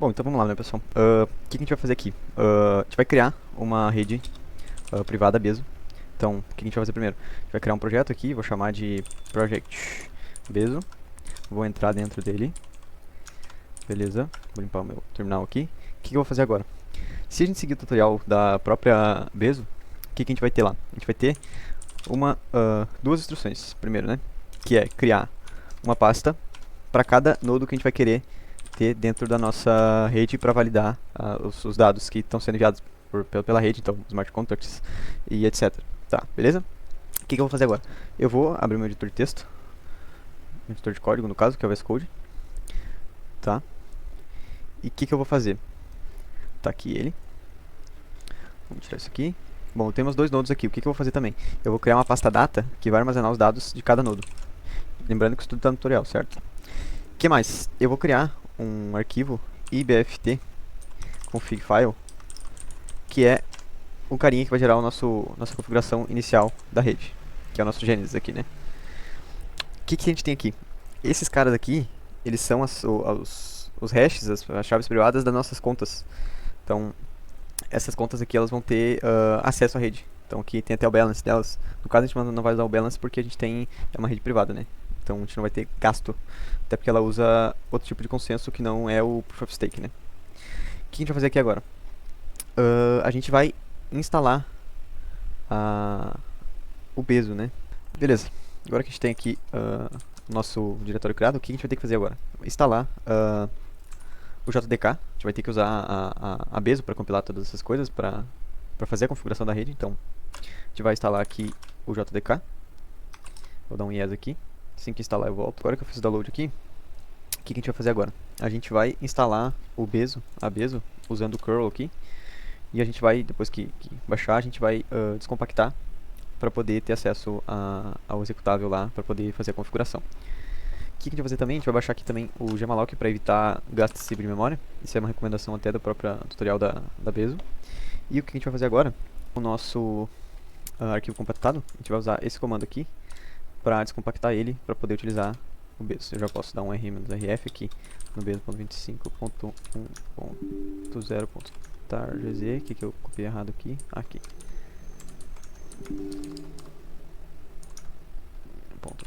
Bom, então vamos lá, né, pessoal? O que a gente vai fazer aqui? A gente vai criar uma rede privada Bezo. Então, o que a gente vai fazer primeiro? A gente vai criar um projeto aqui, vou chamar de Project Bezo. Vou entrar dentro dele. Beleza, vou limpar o meu terminal aqui. O que eu vou fazer agora? Se a gente seguir o tutorial da própria Bezo, o que a gente vai ter lá? A gente vai ter duas instruções, primeiro, né? Que é criar uma pasta para cada nodo que a gente vai querer ter dentro da nossa rede para validar os dados que estão sendo enviados pela rede, então smart contracts e etc. Tá, beleza? O que eu vou fazer agora? Eu vou abrir meu editor de texto, meu editor de código no caso, que é o VS Code, tá? E o que eu vou fazer? Tá aqui ele. Vamos tirar isso aqui. Bom, temos dois nodos aqui. O que eu vou fazer também? Eu vou criar uma pasta data que vai armazenar os dados de cada nodo. Lembrando que isso tudo está no tutorial, certo? O que mais? Eu vou criar um arquivo ibft config file, que é o carinha que vai gerar nossa configuração inicial da rede, que é o nosso Genesis aqui, né? O que a gente tem aqui? Esses caras aqui, eles são os hashes, as chaves privadas das nossas contas. Então, essas contas aqui, elas vão ter acesso à rede. Então aqui tem até o balance delas. No caso, a gente não vai usar o balance porque a gente é uma rede privada, né? Então a gente não vai ter gasto, até porque ela usa outro tipo de consenso que não é o Proof of Stake, né? O que a gente vai fazer aqui agora? A gente vai instalar o Bezo, né? Beleza. Agora que a gente tem aqui o nosso diretório criado, o que a gente vai ter que fazer agora? Instalar o JDK. A gente vai ter que usar a Bezo para compilar todas essas coisas, para fazer a configuração da rede. Então, a gente vai instalar aqui o JDK. Vou dar um yes aqui. Assim que instalar eu volto. Agora que eu fiz o download aqui, o que a gente vai fazer agora? A gente vai instalar a Bezo, usando o curl aqui. E a gente vai, depois que baixar, a gente vai descompactar para poder ter acesso ao executável lá, para poder fazer a configuração. O que a gente vai fazer também? A gente vai baixar aqui também o Gmalloc para evitar gasto excessivo de memória. Isso é uma recomendação até do próprio tutorial da Bezo. E o que a gente vai fazer agora? O nosso arquivo compactado, a gente vai usar esse comando aqui para descompactar ele, para poder utilizar o Bezo. Eu já posso dar um rm-rf aqui no bezo.25.1.0.targz. O que eu copiei errado aqui? Aqui.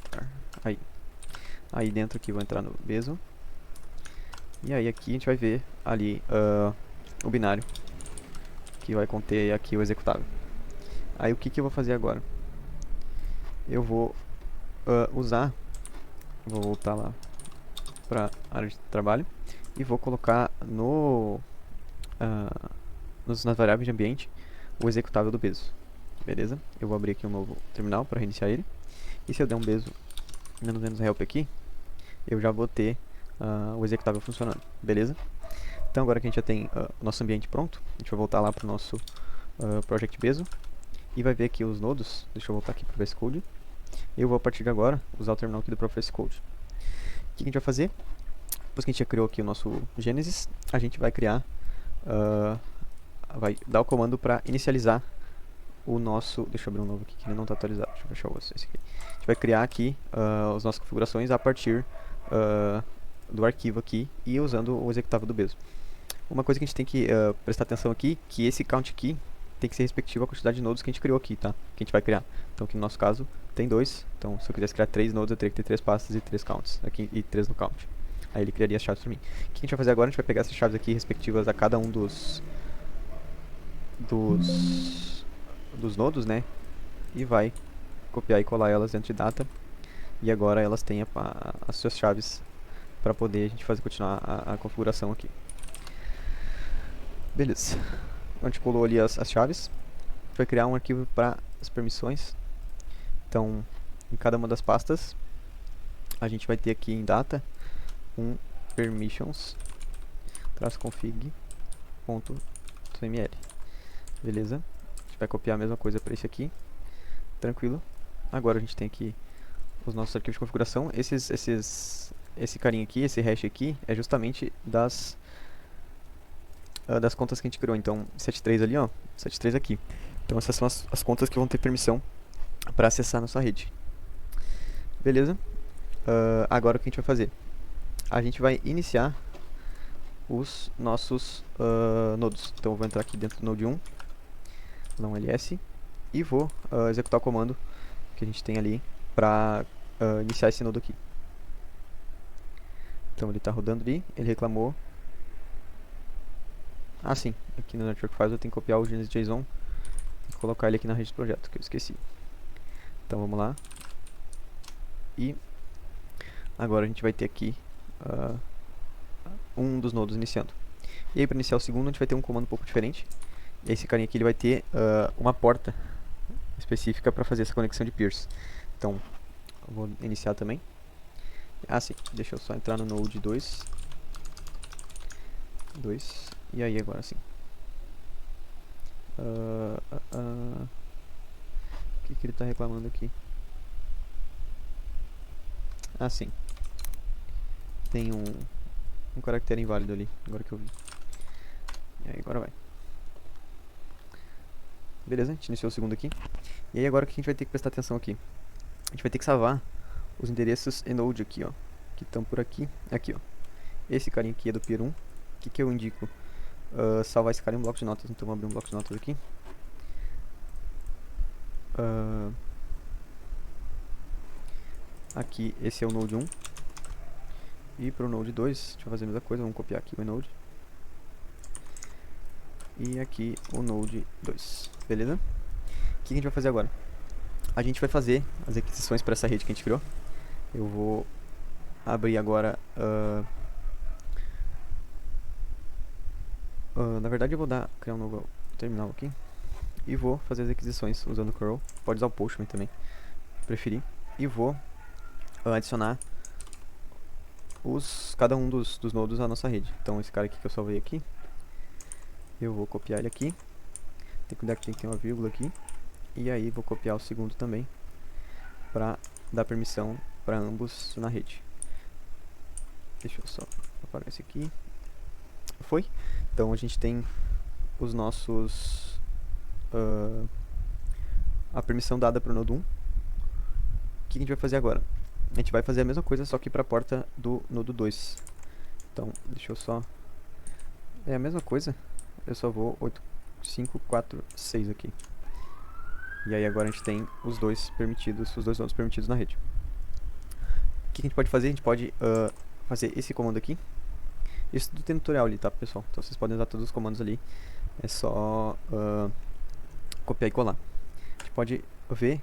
.tar. Aí dentro aqui vou entrar no Bezo. E aí aqui a gente vai ver ali o binário, que vai conter aqui o executável. Aí o que eu vou fazer agora? Eu vou vou voltar lá para a área de trabalho e vou colocar nas variáveis de ambiente o executável do Bezo. Beleza? Eu vou abrir aqui um novo terminal para reiniciar ele. E se eu der um Bezo -help aqui, eu já vou ter o executável funcionando. Beleza? Então agora que a gente já tem o nosso ambiente pronto, a gente vai voltar lá para o nosso Project Bezo e vai ver aqui os nodos. Deixa eu voltar aqui para o VS Code. Eu vou a partir de agora usar o terminal aqui do próprio VS Code. O que a gente vai fazer? Depois que a gente já criou aqui o nosso Genesis, a gente vai criar, vai dar o comando para inicializar o nosso... Deixa eu abrir um novo aqui que ainda não está atualizado. Deixa eu fechar esse aqui. A gente vai criar aqui as nossas configurações a partir do arquivo aqui e usando o executável do Bezo. Uma coisa que a gente tem que prestar atenção aqui, que esse count aqui tem que ser respectivo à quantidade de nodos que a gente criou aqui, tá? Que a gente vai criar. Então aqui no nosso caso tem 2, então se eu quisesse criar 3 nodos eu teria que ter 3 pastas e 3 counts, aqui, e 3 no count. Aí ele criaria as chaves para mim. O que a gente vai fazer agora? A gente vai pegar essas chaves aqui respectivas a cada um dos nodos, né? E vai copiar e colar elas dentro de data. E agora elas têm as suas chaves para poder a gente continuar a configuração aqui. Beleza. A gente colou ali as chaves. A gente vai criar um arquivo para as permissões. Então, em cada uma das pastas, a gente vai ter aqui em data um permissions -config.cml. Beleza? A gente vai copiar a mesma coisa para esse aqui. Tranquilo. Agora a gente tem aqui os nossos arquivos de configuração. Esse carinha aqui, esse hash aqui, é justamente das contas que a gente criou. Então, 73 ali, ó, 73 aqui. Então, essas são as contas que vão ter permissão para acessar a nossa rede. Beleza? Agora o que a gente vai fazer? A gente vai iniciar os nossos nodos. Então eu vou entrar aqui dentro do node 1, vou dar um ls e vou executar o comando que a gente tem ali para iniciar esse nodo aqui. Então ele está rodando ali, ele reclamou. Ah sim, aqui no Network Files eu tenho que copiar o Genesis.json e colocar ele aqui na rede do projeto, que eu esqueci. Então vamos lá. E agora a gente vai ter aqui um dos nodos iniciando. E aí para iniciar o segundo a gente vai ter um comando um pouco diferente. Esse carinha aqui ele vai ter uma porta específica para fazer essa conexão de peers. Então eu vou iniciar também. Ah sim, deixa eu só entrar no node 2. E aí agora sim. O que ele está reclamando aqui? Ah sim, tem um caractere inválido ali, agora que eu vi. E aí agora vai. Beleza, a gente iniciou o segundo aqui. E aí agora o que a gente vai ter que prestar atenção aqui? A gente vai ter que salvar os endereços enode aqui, ó, que estão por aqui. Aqui, ó. Esse carinha aqui é do peer 1. O que eu indico? Salvar esse cara em um bloco de notas. Então vamos abrir um bloco de notas aqui. Aqui, esse é o node 1. E para o node 2, deixa eu fazer a mesma coisa, vamos copiar aqui o node. E aqui o node 2, beleza? O que a gente vai fazer agora? A gente vai fazer as requisições para essa rede que a gente criou. Eu vou abrir agora... na verdade eu vou criar um novo terminal aqui. E vou fazer as requisições usando o curl. Pode usar o Postman também, se preferir. E vou adicionar cada um dos nodos à nossa rede. Então esse cara aqui que eu salvei aqui, eu vou copiar ele aqui. Tem que cuidar que tem que ter uma vírgula aqui. E aí vou copiar o segundo também, para dar permissão para ambos na rede. Deixa eu só apagar esse aqui. Foi. Então a gente tem os nossos... a permissão dada para o nodo 1. O que a gente vai fazer agora? A gente vai fazer a mesma coisa, só que para a porta do nodo 2. Então, deixa eu só... É a mesma coisa, eu só vou 8, 5, 4, 6 aqui. E aí agora a gente tem os dois nodos permitidos na rede. O que a gente pode fazer? A gente pode fazer esse comando aqui. Isso tudo tem no tutorial ali, tá, pessoal? Então vocês podem usar todos os comandos ali. É só copiar e colar. A gente pode ver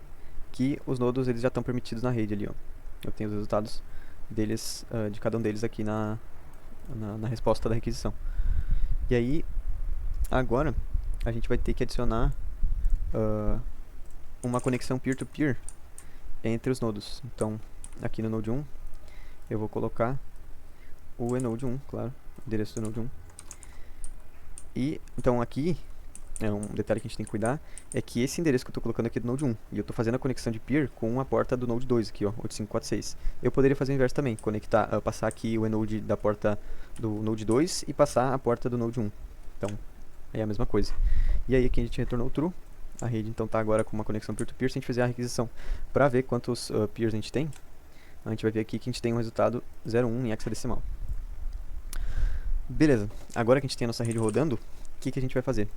que os nodos eles já estão permitidos na rede ali, ó. Eu tenho os resultados deles, de cada um deles aqui na resposta da requisição. E aí, agora, a gente vai ter que adicionar uma conexão peer-to-peer entre os nodos. Então, aqui no node 1, eu vou colocar o enode 1, claro, o endereço do node 1. E, então aqui, um detalhe que a gente tem que cuidar, é que esse endereço que eu estou colocando aqui é do node 1, e eu estou fazendo a conexão de peer com a porta do node 2 aqui, ó, 8546. Eu poderia fazer o inverso também, passar aqui o enode da porta do node 2 e passar a porta do node 1. Então, é a mesma coisa. E aí aqui a gente retornou true. A rede então está agora com uma conexão peer-to-peer. Se a gente fizer a requisição para ver quantos peers a gente tem, a gente vai ver aqui que a gente tem um resultado 01 em hexadecimal. Beleza, agora que a gente tem a nossa rede rodando, o que a gente vai fazer?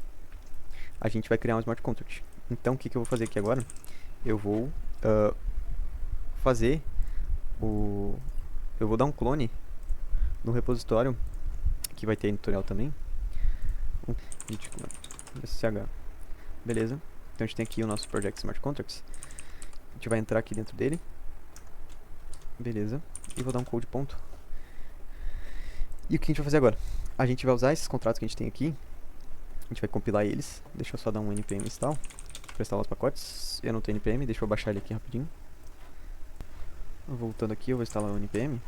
A gente vai criar um smart contract. Então o que eu vou fazer aqui agora? Eu vou eu vou dar um clone no repositório, que vai ter aí no tutorial também. SCH. Beleza, então a gente tem aqui o nosso Project Smart Contracts. A gente vai entrar aqui dentro dele. Beleza, e vou dar um code ponto. E o que a gente vai fazer agora? A gente vai usar esses contratos que a gente tem aqui. A gente vai compilar eles. Deixa eu só dar um npm install para instalar os pacotes. Eu não tenho npm, deixa eu baixar ele aqui rapidinho. Voltando aqui, eu vou instalar o npm.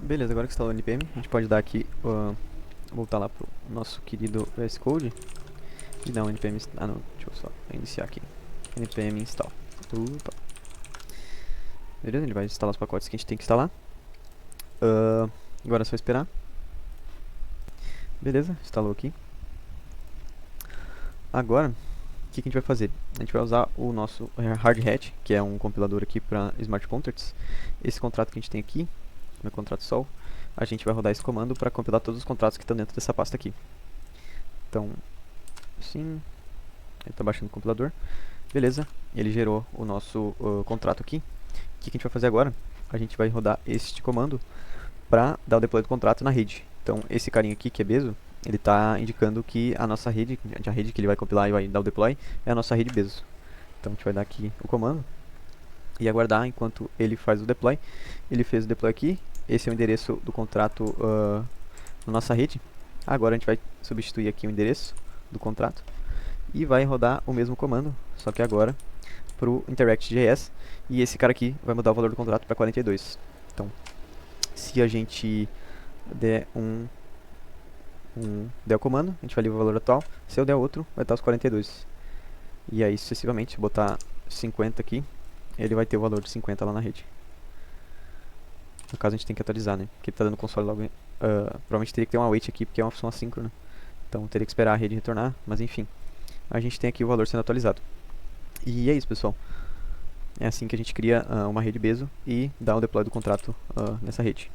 Beleza, agora que instalou o npm, a gente pode dar aqui, voltar lá pro nosso querido VS Code e dar um npm, deixa eu só iniciar aqui, npm install. Opa. Beleza, ele vai instalar os pacotes que a gente tem que instalar. Agora é só esperar. Beleza, instalou aqui. Agora, o que a gente vai fazer? A gente vai usar o nosso hard hat, que é um compilador aqui para smart contracts. Esse contrato que a gente tem aqui, meu contrato sol, a gente vai rodar esse comando para compilar todos os contratos que estão dentro dessa pasta aqui. Então, assim, ele está baixando o compilador. Beleza, ele gerou o nosso contrato aqui. O que a gente vai fazer agora? A gente vai rodar este comando para dar o deploy do contrato na rede. Então, esse carinha aqui, que é Bezo, ele está indicando que a nossa rede, a rede que ele vai compilar e vai dar o deploy, é a nossa rede Bezo. Então, a gente vai dar aqui o comando e aguardar enquanto ele faz o deploy. Ele fez o deploy aqui. Esse é o endereço do contrato na nossa rede. Agora a gente vai substituir aqui o endereço do contrato e vai rodar o mesmo comando, só que agora para o Interact.js, e esse cara aqui vai mudar o valor do contrato para 42. Então, se a gente der der o comando, a gente vai livrar o valor atual. Se eu der outro, vai estar os 42. E aí, sucessivamente, se botar 50 aqui, ele vai ter o valor de 50 lá na rede. No caso, a gente tem que atualizar, né? Porque ele está dando console logo. Provavelmente teria que ter um await aqui, porque é uma função assíncrona. Então, teria que esperar a rede retornar, mas enfim. A gente tem aqui o valor sendo atualizado. E é isso, pessoal. É assim que a gente cria uma rede Bezo e dá o deploy do contrato nessa rede.